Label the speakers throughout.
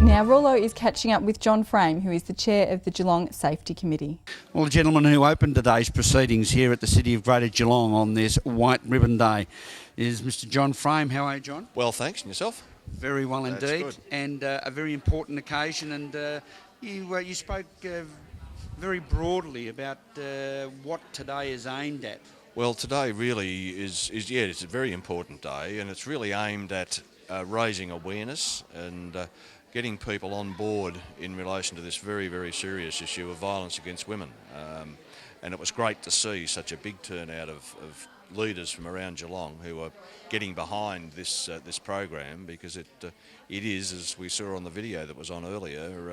Speaker 1: Now, Rollo is catching up with John Frame, who is the chair of the Geelong Safety Committee.
Speaker 2: Well, the gentleman who opened today's proceedings here at the City of Greater Geelong on this White Ribbon Day is Mr. John Frame. How are you, John?
Speaker 3: Well, thanks. And yourself?
Speaker 2: Very well indeed.
Speaker 3: Good.
Speaker 2: And a very important occasion. And you spoke very broadly about what today is aimed at.
Speaker 3: Well, today really is it's a very important day, and it's really aimed at raising awareness and getting people on board in relation to this very, very serious issue of violence against women. And it was great to see such a big turnout of leaders from around Geelong who are getting behind this program, because it is, as we saw on the video that was on earlier,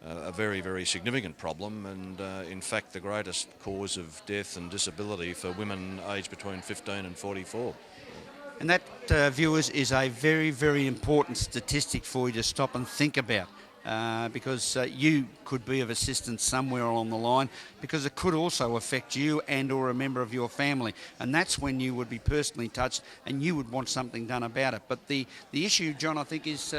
Speaker 3: a very, very significant problem, and in fact the greatest cause of death and disability for women aged between 15 and 44.
Speaker 2: And that, viewers, is a very, very important statistic for you to stop and think about, because you could be of assistance somewhere along the line, because it could also affect you and or a member of your family. And that's when you would be personally touched and you would want something done about it. But the issue, John, I think is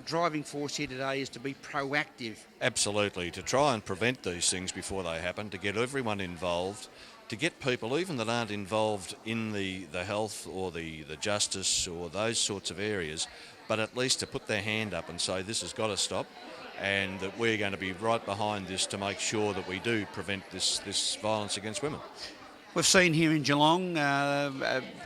Speaker 2: driving force here today is to be proactive.
Speaker 3: Absolutely, to try and prevent these things before they happen, to get everyone involved, to get people even that aren't involved in the health or the justice or those sorts of areas, but at least to put their hand up and say this has got to stop, and that we're going to be right behind this to make sure that we do prevent this violence against women.
Speaker 2: We've seen here in Geelong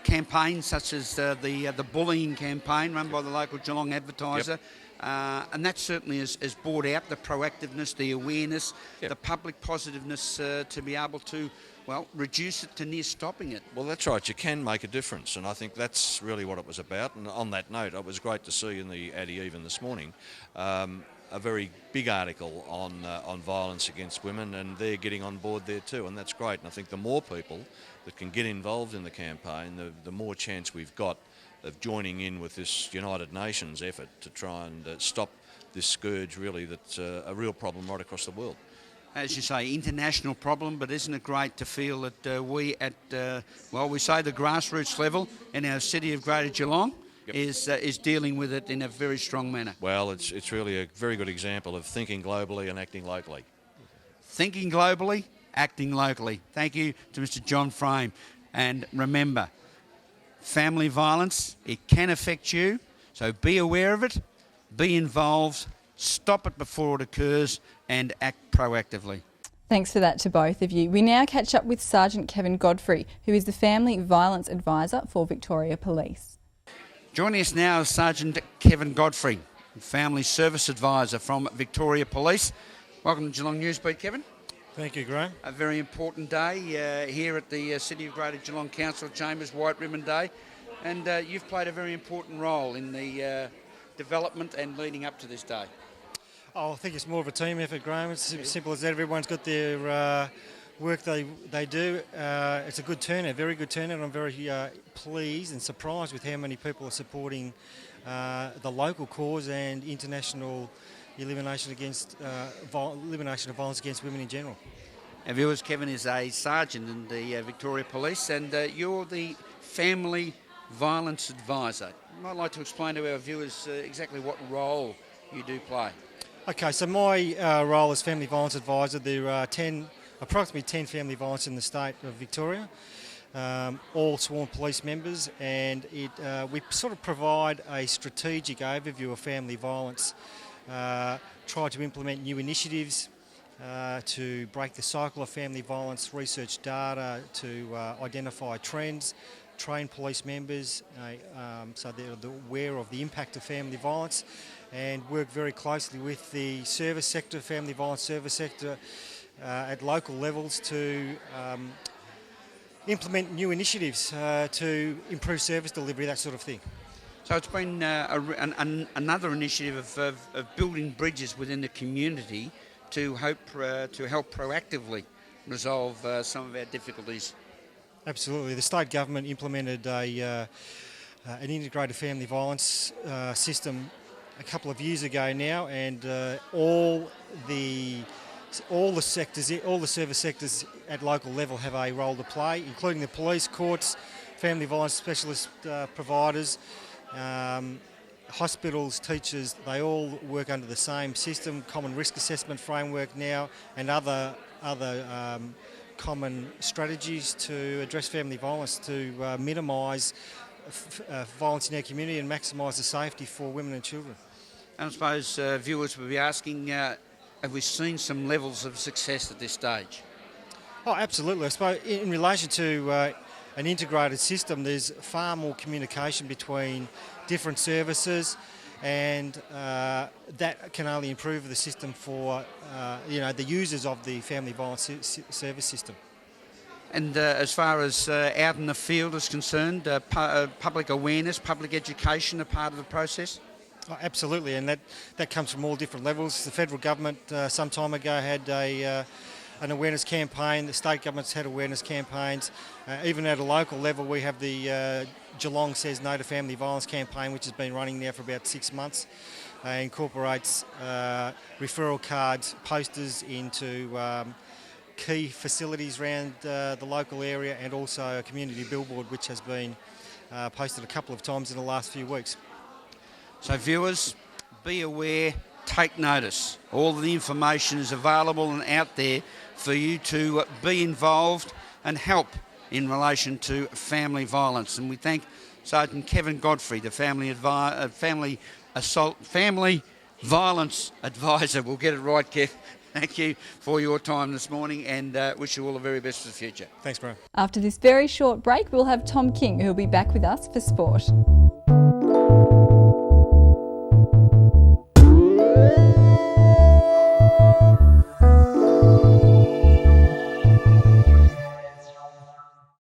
Speaker 2: campaigns such as the bullying campaign run by the local Geelong Advertiser.
Speaker 3: Yep.
Speaker 2: And that certainly has brought out the proactiveness, the awareness,
Speaker 3: Yep.
Speaker 2: the public positiveness to be able to, well, reduce it to near stopping it.
Speaker 3: Well, that's right. You can make a difference, and I think that's really what it was about. And on that note, it was great to see in the Addy even this morning a very big article on violence against women, and they're getting on board there too, and that's great. And I think the more people that can get involved in the campaign, the more chance we've got of joining in with this United Nations effort to try and stop this scourge, really, that's a real problem right across the world.
Speaker 2: As you say, international problem, but isn't it great to feel that we at, we say the grassroots level in our City of Greater Geelong
Speaker 3: Yep.
Speaker 2: is dealing with it in a very strong manner.
Speaker 3: Well, it's really a very good example of thinking globally and acting locally.
Speaker 2: Thinking globally, acting locally. Thank you to Mr. John Frame. And remember, family violence, it can affect you, so be aware of it, be involved, stop it before it occurs, and act proactively.
Speaker 1: Thanks for that to both of you. We now catch up with Sergeant Kevin Godfrey, who is the Family Violence Advisor for Victoria Police.
Speaker 2: Joining us now is Sergeant Kevin Godfrey, Family Service Advisor from Victoria Police. Welcome to Geelong Newsbeat, Kevin.
Speaker 4: Thank you, Graham.
Speaker 2: A very important day here at the City of Greater Geelong Council Chambers White Ribbon Day, and you've played a very important role in the development and leading up to this day.
Speaker 4: I think it's more of a team effort, Graham. It's as simple as that. Everyone's got their work they do. It's a good turnout, very good turnout. I'm very pleased and surprised with how many people are supporting the local cause and international elimination of violence against women in general.
Speaker 2: Our viewers, Kevin is a sergeant in the Victoria Police, and you're the Family Violence Advisor. You might like to explain to our viewers exactly what role you do play.
Speaker 4: Okay, so my role as Family Violence Advisor, there are approximately 10 family violence in the state of Victoria, all sworn police members, and we sort of provide a strategic overview of family violence, try to implement new initiatives to break the cycle of family violence, research data to identify trends, train police members so they're aware of the impact of family violence, and work very closely with the service sector, family violence service sector at local levels to implement new initiatives to improve service delivery, that sort of thing.
Speaker 2: So it's been another initiative of building bridges within the community to help proactively resolve some of our difficulties.
Speaker 4: Absolutely. The state government implemented an integrated family violence system a couple of years ago now, and all the service sectors at local level have a role to play, including the police, courts, family violence specialist providers, hospitals, teachers, they all work under the same system, common risk assessment framework now, and other common strategies to address family violence to minimise violence in our community and maximise the safety for women and children.
Speaker 2: And I suppose viewers will be asking, have we seen some levels of success at this stage?
Speaker 4: Oh, absolutely. I suppose in relation to an integrated system, there's far more communication between different services, and that can only improve the system for the users of the family violence service system.
Speaker 2: And as far as out in the field is concerned, public awareness, public education are part of the process?
Speaker 4: Oh, absolutely, and that comes from all different levels. The federal government some time ago had an awareness campaign. The state governments had awareness campaigns. Even at a local level, we have the Geelong Says No to Family Violence campaign, which has been running now for about 6 months. Incorporates referral cards, posters into key facilities around the local area, and also a community billboard which has been posted a couple of times in the last few weeks.
Speaker 2: So viewers, be aware, take notice. All of the information is available and out there for you to be involved and help in relation to family violence. And we thank Sergeant Kevin Godfrey, the family violence advisor. We'll get it right, Kev. Thank you for your time this morning, and wish you all the very best for the future.
Speaker 4: Thanks, bro.
Speaker 1: After this very short break, we'll have Tom King, who'll be back with us for sport.